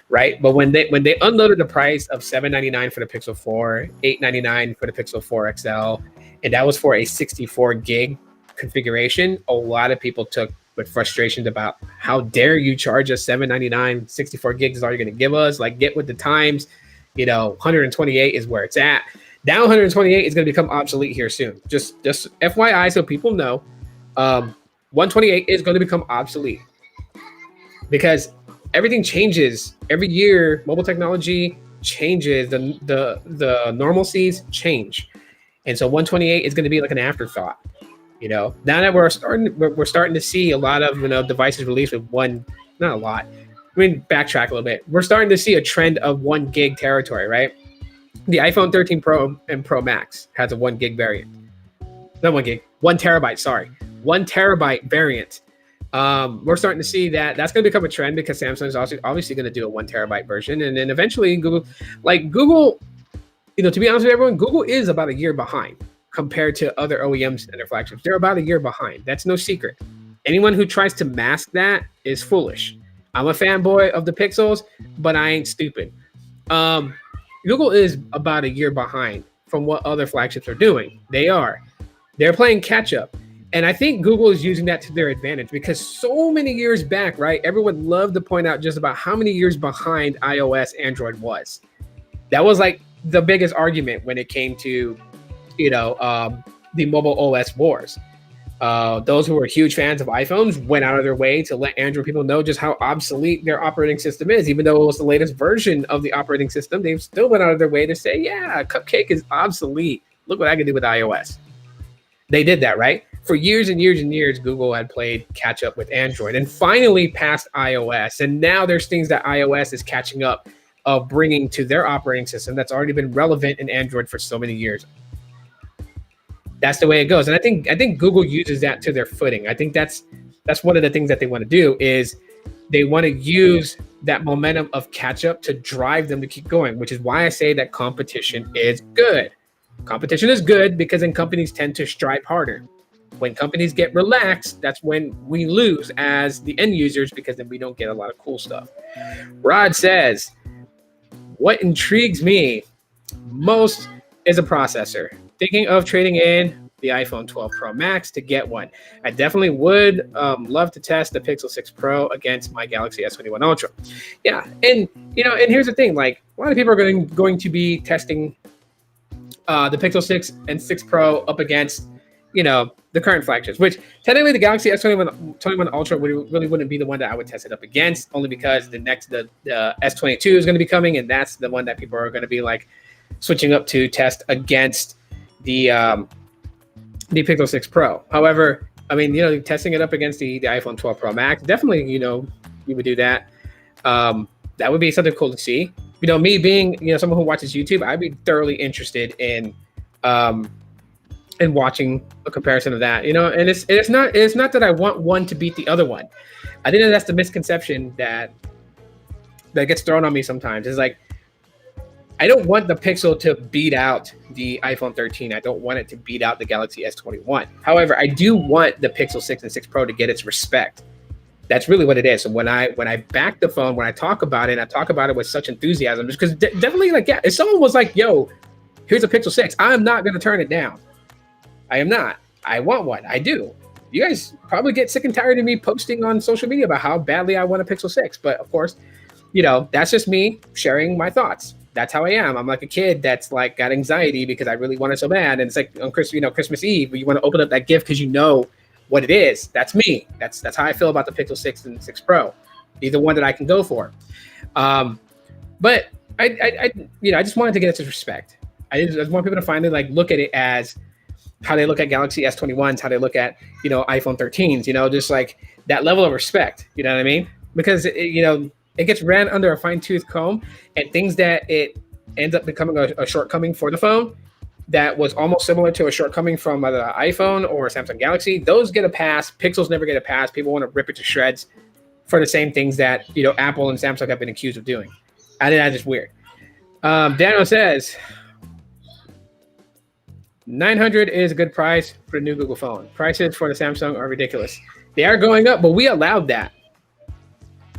S1: right? But when they unloaded the price of $799 for the Pixel 4, $899 for the Pixel 4 XL, and that was for a 64 gig configuration, a lot of people took with frustrations about how dare you charge us $799, 64 gigs is all you're going to give us, like get with the times. 128 is where it's at. Now 128 is going to become obsolete here soon. Just FYI, so people know, 128 is going to become obsolete because everything changes every year. Mobile technology changes. The normalcies change, and so 128 is going to be like an afterthought. Now that we're starting to see a lot of devices released with not a lot. I mean, backtrack a little bit. We're starting to see a trend of 1 gig territory, right? The iPhone 13 Pro and Pro Max has a 1 gig variant. Not 1 gig, 1 terabyte, sorry. 1 terabyte variant. We're starting to see that's going to become a trend because Samsung is obviously going to do a 1 terabyte version. And then eventually Google, to be honest with everyone, Google is about a year behind compared to other OEMs and their flagships. They're about a year behind. That's no secret. Anyone who tries to mask that is foolish. I'm a fanboy of the Pixels, but I ain't stupid. Google is about a year behind from what other flagships are doing. They're playing catch up. And I think Google is using that to their advantage because so many years back, right? Everyone loved to point out just about how many years behind iOS Android was. That was like the biggest argument when it came to, the mobile OS wars. Those who were huge fans of iPhones went out of their way to let Android people know just how obsolete their operating system is. Even though it was the latest version of the operating system, they still went out of their way to say, yeah, Cupcake is obsolete. Look what I can do with iOS. They did that, right? For years and years and years, Google had played catch up with Android and finally passed iOS. And now there's things that iOS is catching up of bringing to their operating system that's already been relevant in Android for so many years. That's the way it goes. And I think Google uses that to their footing. I think that's one of the things that they want to do is they want to use that momentum of catch up to drive them to keep going, which is why I say that competition is good. Competition is good because then companies tend to strive harder. When companies get relaxed, that's when we lose as the end users, because then we don't get a lot of cool stuff. Rod says, what intrigues me most is a processor. Thinking of trading in the iPhone 12 Pro Max to get one. I definitely would love to test the Pixel 6 Pro against my Galaxy S21 Ultra. Yeah, and and here's the thing: like, a lot of people are going to be testing the Pixel 6 and 6 Pro up against the current flagships, which technically the Galaxy S21 Ultra really wouldn't be the one that I would test it up against, only because the S22 is going to be coming, and that's the one that people are going to be like switching up to test against the Pixel 6 Pro. However, I mean, testing it up against the iPhone 12 Pro Max, definitely, you would do that. That would be something cool to see. Me being, someone who watches YouTube, I'd be thoroughly interested in watching a comparison of that, and it's not that I want one to beat the other one. I think that's the misconception that gets thrown on me sometimes. It's like, I don't want the Pixel to beat out the iPhone 13. I don't want it to beat out the Galaxy S21. However, I do want the Pixel 6 and 6 Pro to get its respect. That's really what it is. So when I back the phone, when I talk about it, I talk about it with such enthusiasm, just because definitely, like, yeah, if someone was like, yo, here's a Pixel 6, I'm not going to turn it down. I am not. I want one. I do. You guys probably get sick and tired of me posting on social media about how badly I want a Pixel 6. But of course, that's just me sharing my thoughts. That's how I am. I'm like a kid that's like got anxiety because I really want it so bad. And it's like on Christmas Eve, you want to open up that gift because you know what it is. That's me. That's how I feel about the Pixel 6 and 6 Pro. Either one that I can go for. But I just wanted to get its respect. I just want people to finally like look at it as how they look at Galaxy S21s, how they look at iPhone 13s. Just like that level of respect. You know what I mean? Because it gets ran under a fine-tooth comb, and things that it ends up becoming a shortcoming for the phone that was almost similar to a shortcoming from either iPhone or Samsung Galaxy, those get a pass. Pixels never get a pass. People want to rip it to shreds for the same things that Apple and Samsung have been accused of doing. I think that's just weird. Daniel says, $900 is a good price for the new Google phone. Prices for the Samsung are ridiculous. They are going up, but we allowed that.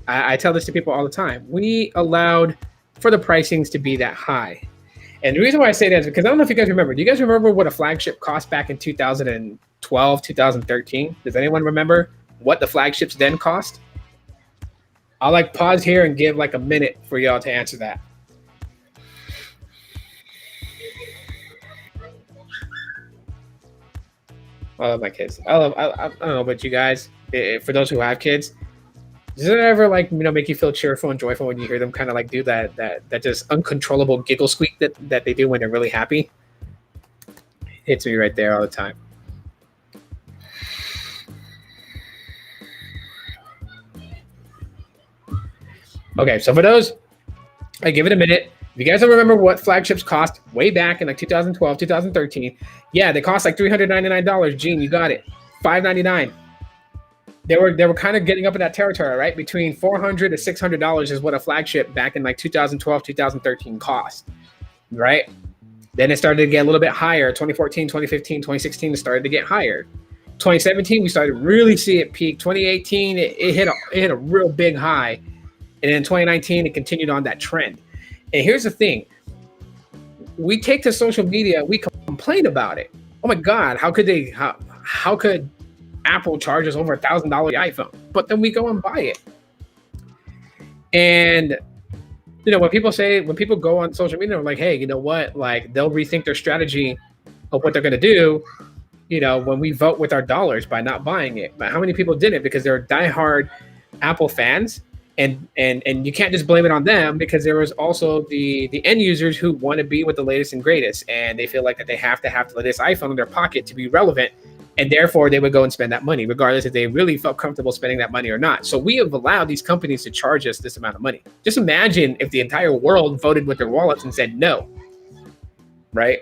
S1: I tell this to people all the time. We allowed for the pricings to be that high. And the reason why I say that is because I don't know if you guys remember. Do you guys remember what a flagship cost back in 2012, 2013? Does anyone remember what the flagships then cost? I'll like pause here and give like a minute for y'all to answer that. I love my kids. I don't know about you guys. For those who have kids, does it ever like make you feel cheerful and joyful when you hear them kind of like do that just uncontrollable giggle squeak that they do when they're really happy? It hits me right there all the time. Okay, so for those, I give it a minute. If you guys don't remember what flagships cost way back in like 2012, 2013, yeah, they cost like $399. Gene, you got it. $599. They were kind of getting up in that territory, right? Between $400 to $600 is what a flagship back in like 2012, 2013 cost, right? Then it started to get a little bit higher. 2014, 2015, 2016, it started to get higher. 2017, we started to really see it peak. 2018, it hit a real big high. And then 2019, it continued on that trend. And here's the thing. We take to social media, we complain about it. Oh my God, how could Apple charges over $1,000 iPhone, but then we go and buy it. And when people go on social media, they're like, hey, you know what? Like, they'll rethink their strategy of what they're going to do, when we vote with our dollars by not buying it. But how many people did it because they're diehard Apple fans? And you can't just blame it on them, because there was also the end users who want to be with the latest and greatest, and they feel like that they have to have the latest iPhone in their pocket to be relevant. And therefore, they would go and spend that money, regardless if they really felt comfortable spending that money or not. So we have allowed these companies to charge us this amount of money. Just imagine if the entire world voted with their wallets and said no, right?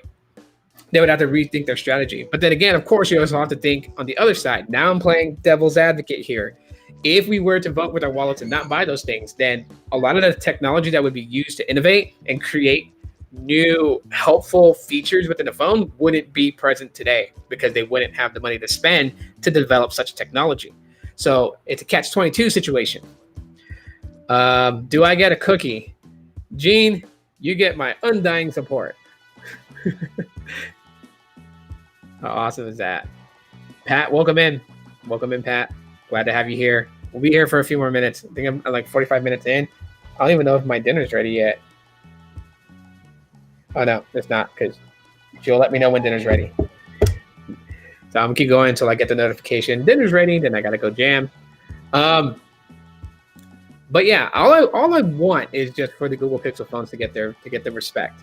S1: They would have to rethink their strategy. But then again, of course, you also have to think on the other side. Now I'm playing devil's advocate here. If we were to vote with our wallets and not buy those things, then a lot of the technology that would be used to innovate and create new helpful features within the phone wouldn't be present today because they wouldn't have the money to spend to develop such technology. So it's a catch-22 situation. Do I get a cookie? Gene, you get my undying support. How awesome is that? Pat, welcome in. Welcome in, Pat. Glad to have you here. We'll be here for a few more minutes. I think I'm like 45 minutes in. I don't even know if my dinner's ready yet. Oh, no, it's not, because she'll let me know when dinner's ready. So I'm gonna keep going until I get the notification. Dinner's ready, then I gotta go jam. But yeah, all I want is just for the Google Pixel phones to get the respect.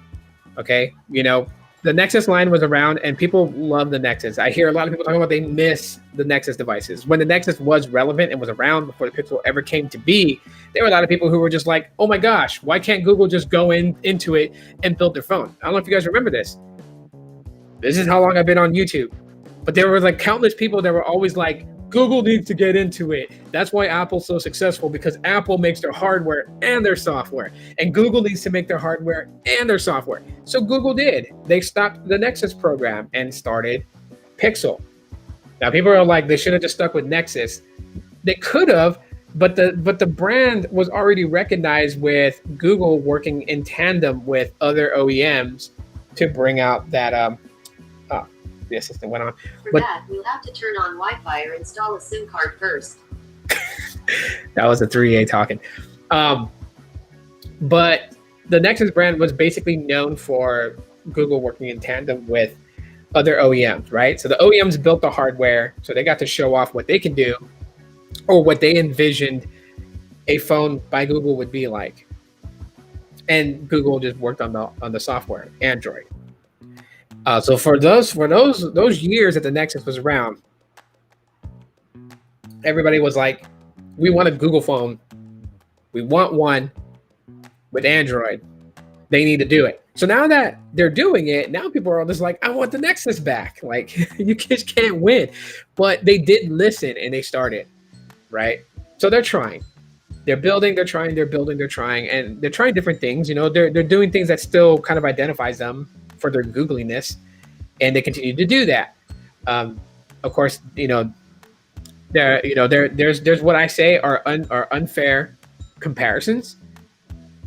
S1: Okay, you know, the Nexus line was around, and people love the Nexus. I hear a lot of people talking about they miss the Nexus devices. When the Nexus was relevant and was around before the Pixel ever came to be, there were a lot of people who were just like, "Oh my gosh, why can't Google just go into it and build their phone?" I don't know if you guys remember this. This is how long I've been on YouTube. But there were like countless people that were always like, Google needs to get into it. That's why Apple's so successful, because Apple makes their hardware and their software. And Google needs to make their hardware and their software. So Google did. They stopped the Nexus program and started Pixel. Now people are like, they should have just stuck with Nexus. They could have, but the brand was already recognized with Google working in tandem with other OEMs to bring out that the assistant went on.
S2: For that, we'll have to turn on Wi-Fi or install a SIM card first.
S1: That was a 3A talking. But the Nexus brand was basically known for Google working in tandem with other OEMs, right? So the OEMs built the hardware, so they got to show off what they can do or what they envisioned a phone by Google would be like. And Google just worked on the software, Android. So for those years that the Nexus was around, everybody was like, we want a Google phone. We want one with Android. They need to do it. So now that they're doing it, now people are just like, I want the Nexus back. Like, you just can't win. But they did listen and they started, right? So they're trying. They're building, they're trying, they're building, they're trying, and they're trying different things. You know, they're doing things that still kind of identifies them for their googliness, and they continue to do that. Of course, there's what I say are unfair comparisons,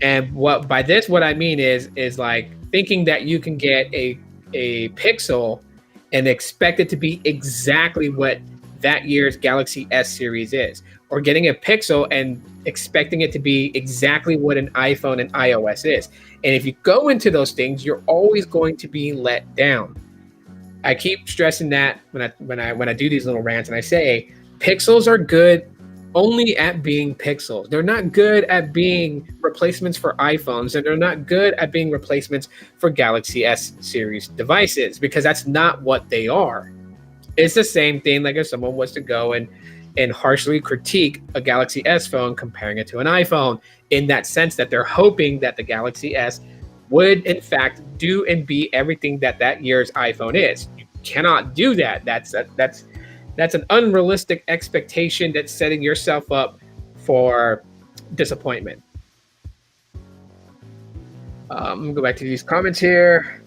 S1: and what I mean is like thinking that you can get a Pixel and expect it to be exactly what that year's Galaxy S series is, or getting a Pixel and expecting it to be exactly what an iPhone and iOS is. And if you go into those things, you're always going to be let down. I keep stressing that when I do these little rants, and I say Pixels are good only at being Pixels. They're not good at being replacements for iPhones, and they're not good at being replacements for Galaxy S series devices, because that's not what they are. It's the same thing like if someone was to go and harshly critique a Galaxy S phone, comparing it to an iPhone, in that sense that they're hoping that the Galaxy S would in fact do and be everything that year's iPhone is. You cannot do that. That's an unrealistic expectation that's setting yourself up for disappointment. I'm gonna go back to these comments here.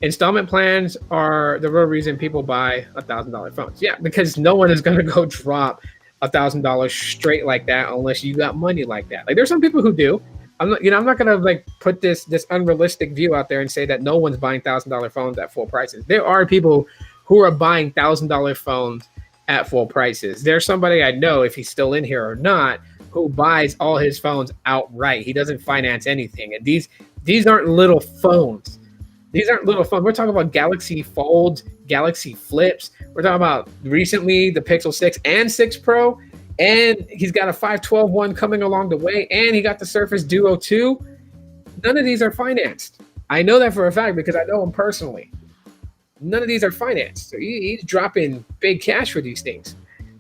S1: Installment plans are the real reason people buy $1,000 phones. Yeah, because no one is going to go drop $1,000 straight like that unless you got money like that. Like, there's some people who do. I'm not going to like put this unrealistic view out there and say that no one's buying $1,000 phones at full prices. There are people who are buying $1,000 phones at full prices. There's somebody I know, if he's still in here or not, who buys all his phones outright. He doesn't finance anything. And these aren't little phones. These aren't little phones. We're talking about Galaxy Folds, Galaxy Flips. We're talking about recently the Pixel 6 and 6 Pro. And he's got a 512 one coming along the way. And he got the Surface Duo 2. None of these are financed. I know that for a fact because I know him personally. None of these are financed. So he's dropping big cash for these things.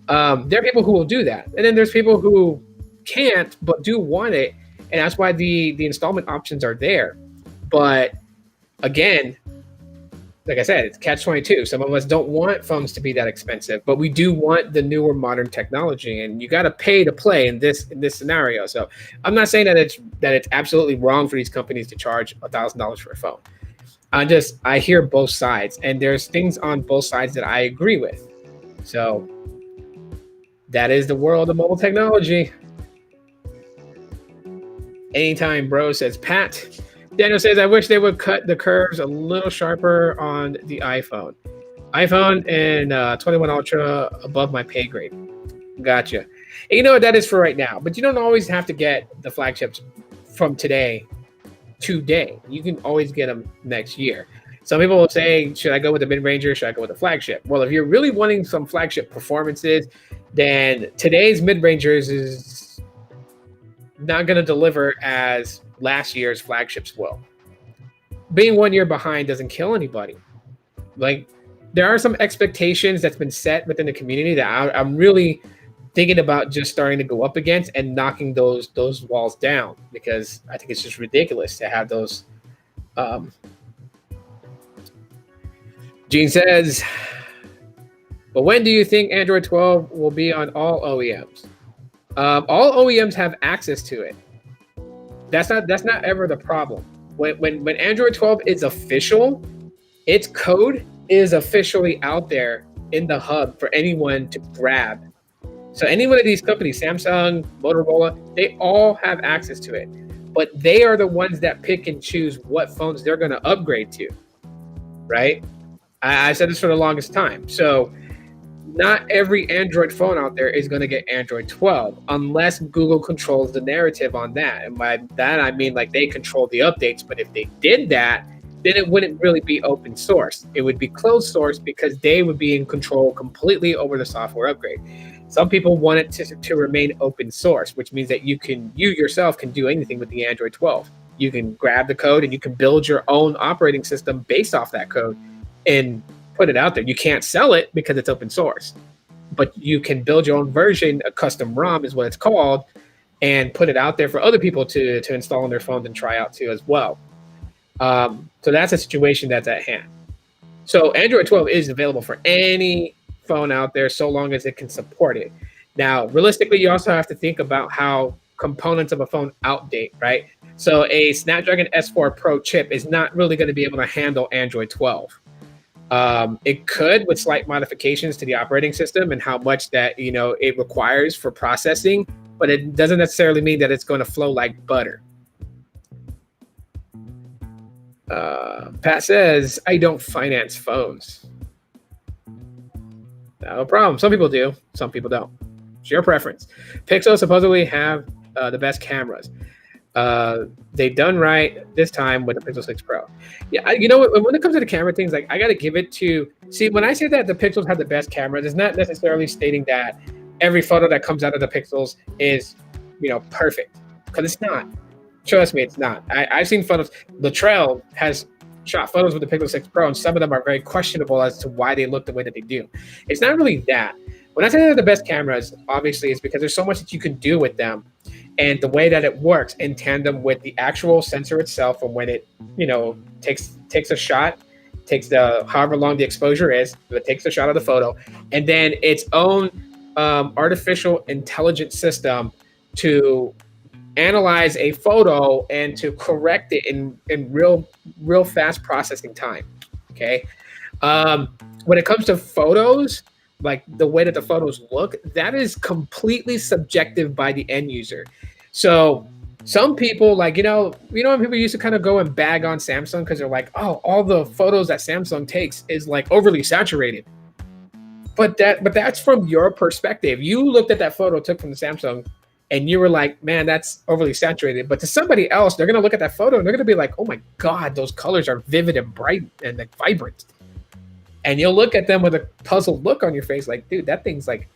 S1: There are people who will do that. And then there's people who can't but do want it. And that's why the installment options are there. But again, like I said, it's catch-22. Some of us don't want phones to be that expensive, but we do want the newer modern technology, and you got to pay to play in this scenario. So I'm not saying that it's absolutely wrong for these companies to charge $1,000 for a phone. I hear both sides, and there's things on both sides that I agree with. So that is the world of mobile technology. Anytime, bro, says Pat. Daniel says, I wish they would cut the curves a little sharper on the iPhone. iPhone and 21 Ultra above my pay grade. Gotcha. And you know what that is for right now, but you don't always have to get the flagships from today. You can always get them next year. Some people will say, should I go with the mid-ranger? Should I go with the flagship? Well, if you're really wanting some flagship performances, then today's mid-rangers is not going to deliver as last year's flagships will. Being 1 year behind doesn't kill anybody. Like, there are some expectations that's been set within the community that I'm really thinking about just starting to go up against and knocking those walls down, because I think it's just ridiculous to have those. Gene says, but when do you think Android 12 will be on all OEMs? All OEMs have access to it. That's not ever the problem. When Android 12 is official, its code is officially out there in the hub for anyone to grab. So any one of these companies, Samsung, Motorola, they all have access to it. But they are the ones that pick and choose what phones they're going to upgrade to, right? I said this for the longest time. So not every Android phone out there is going to get Android 12 unless Google controls the narrative on that. And by that, I mean like they control the updates. But if they did that, then it wouldn't really be open source. It would be closed source because they would be in control completely over the software upgrade. Some people want it to remain open source, which means that you yourself can do anything with the Android 12. You can grab the code and you can build your own operating system based off that code and put it out there. You can't sell it because it's open source, but you can build your own version. A custom ROM is what it's called, and put it out there for other people to install on their phones and try out too as well. So that's a situation that's at hand. So Android 12 is available for any phone out there so long as it can support it. Now, realistically, you also have to think about how components of a phone outdate, right? So a Snapdragon S4 Pro chip is not really going to be able to handle Android 12. It could, with slight modifications to the operating system and how much that it requires for processing, but it doesn't necessarily mean that it's going to flow like butter. Pat says, I don't finance phones. No problem. Some people do, some people don't. It's your preference. Pixel supposedly have the best cameras. They've done right this time with the Pixel 6 Pro. Yeah, when it comes to the camera things, like I got to give it to. See, when I say that the Pixels have the best cameras, it's not necessarily stating that every photo that comes out of the Pixels is, perfect, because it's not. Trust me, it's not. I've seen photos. Latrell has shot photos with the Pixel 6 Pro, and some of them are very questionable as to why they look the way that they do. It's not really that. When I say they're the best cameras, obviously, it's because there's so much that you can do with them, and the way that it works in tandem with the actual sensor itself, and when it, takes a shot, takes however long the exposure is, it takes a shot of the photo, and then its own artificial intelligence system to analyze a photo and to correct it in real fast processing time. Okay. When it comes to photos, like the way that the photos look, that is completely subjective by the end user. So some people, like, when people used to kind of go and bag on Samsung because they're like, oh, all the photos that Samsung takes is like overly saturated. But that's from your perspective. You looked at that photo took from the Samsung and you were like, man, that's overly saturated. But to somebody else, they're going to look at that photo and they're going to be like, oh my God, those colors are vivid and bright and like vibrant. And you'll look at them with a puzzled look on your face like, dude, that thing's like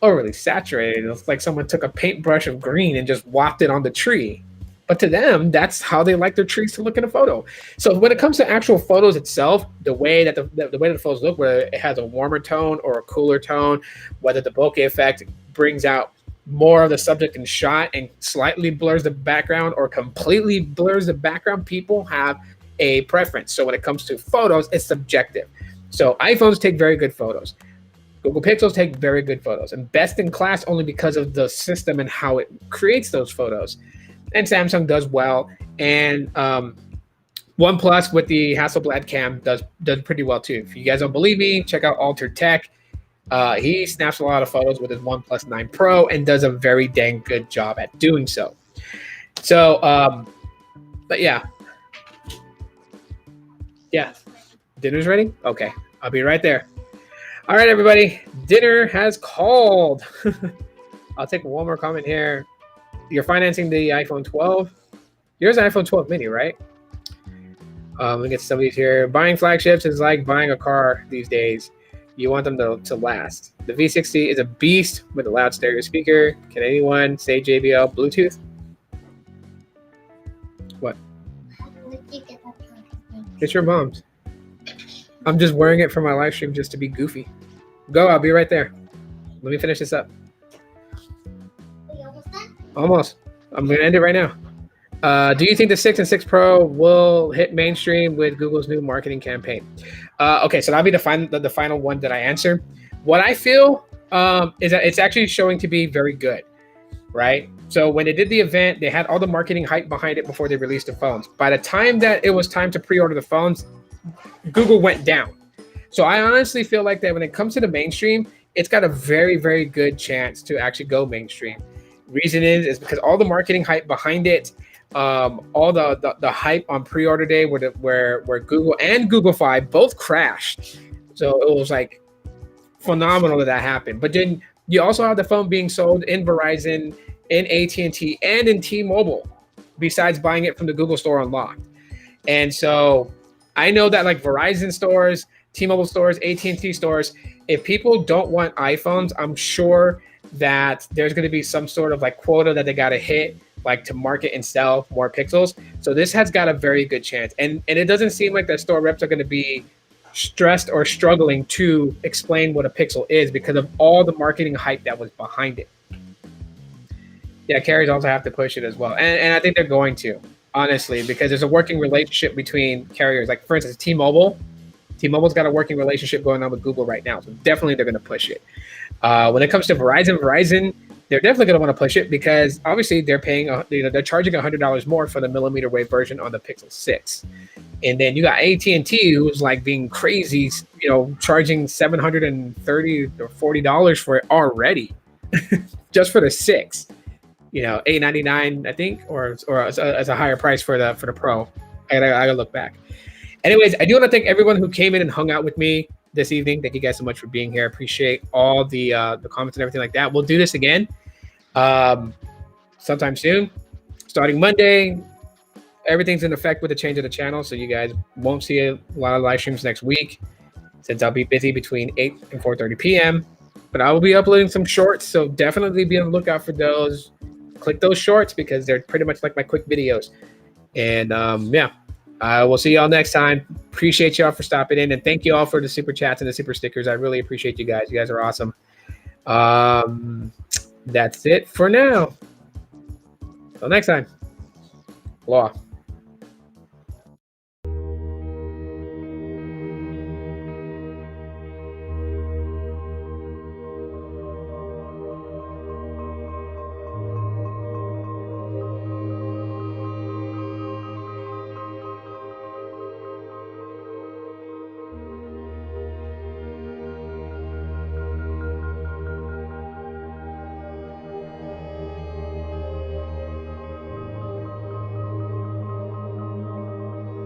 S1: overly saturated. It's like someone took a paintbrush of green and just wafted it on the tree. But to them, that's how they like their trees to look in a photo. So when it comes to actual photos itself, the way that the photos look, whether it has a warmer tone or a cooler tone, whether the bokeh effect brings out more of the subject in shot and slightly blurs the background or completely blurs the background, people have a preference. So when it comes to photos, it's subjective. So iPhones take very good photos. Google Pixels take very good photos, and best in class only because of the system and how it creates those photos. And Samsung does well, and OnePlus with the Hasselblad cam does pretty well too. If you guys don't believe me, check out Altered Tech. He snaps a lot of photos with his OnePlus 9 Pro and does a very dang good job at doing so. So, but yeah, dinner's ready. Okay, I'll be right there. All right, everybody, dinner has called. I'll take one more comment here. You're financing the iPhone 12. Yours is an iPhone 12 mini, right? Let me get some of these here. Buying flagships is like buying a car these days. You want them to last. The V60 is a beast with a loud stereo speaker. Can anyone say JBL Bluetooth? What? It's your mom's. I'm just wearing it for my live stream just to be goofy. Go, I'll be right there. Let me finish this up. Almost. I'm going to end it right now. Do you think the 6 and 6 Pro will hit mainstream with Google's new marketing campaign? Okay, so that'll be the final one that I answer. What I feel is that it's actually showing to be very good, right? So when they did the event, they had all the marketing hype behind it before they released the phones. By the time that it was time to pre-order the phones, Google went down. So I honestly feel like that when it comes to the mainstream, it's got a very, very good chance to actually go mainstream. Reason is because all the marketing hype behind it, all the hype on pre-order day where Google and Google Fi both crashed. So it was like phenomenal that happened. But then you also have the phone being sold in Verizon, in AT&T, and in T-Mobile, besides buying it from the Google store unlocked. And so I know that like Verizon stores, T-Mobile stores, AT&T stores, if people don't want iPhones, I'm sure that there's going to be some sort of like quota that they got to hit, like to market and sell more Pixels. So this has got a very good chance. And it doesn't seem like the store reps are going to be stressed or struggling to explain what a Pixel is because of all the marketing hype that was behind it. Yeah, carriers also have to push it as well. And I think they're going to, honestly, because there's a working relationship between carriers. Like, for instance, T-Mobile's got a working relationship going on with Google right now. So definitely they're going to push it. When it comes to Verizon, they're definitely going to want to push it because obviously they're paying, they're charging $100 more for the millimeter wave version on the Pixel 6. And then you got AT&T who's like being crazy, charging $730 or $40 for it already, just for the 6. $899, I think, or as a higher price for the Pro. I gotta look back. Anyways, I do want to thank everyone who came in and hung out with me this evening. Thank you guys so much for being here. Appreciate all the comments and everything like that. We'll do this again sometime soon, starting Monday. Everything's in effect with the change of the channel, so you guys won't see a lot of live streams next week since I'll be busy between 8 and 4:30 p.m. But I will be uploading some shorts, so definitely be on the lookout for those. Click those shorts because they're pretty much like my quick videos. And I will see y'all next time. Appreciate y'all for stopping in, and thank you all for the super chats and the super stickers. I really appreciate you guys. You guys are awesome. That's it for now. Till next time. Law.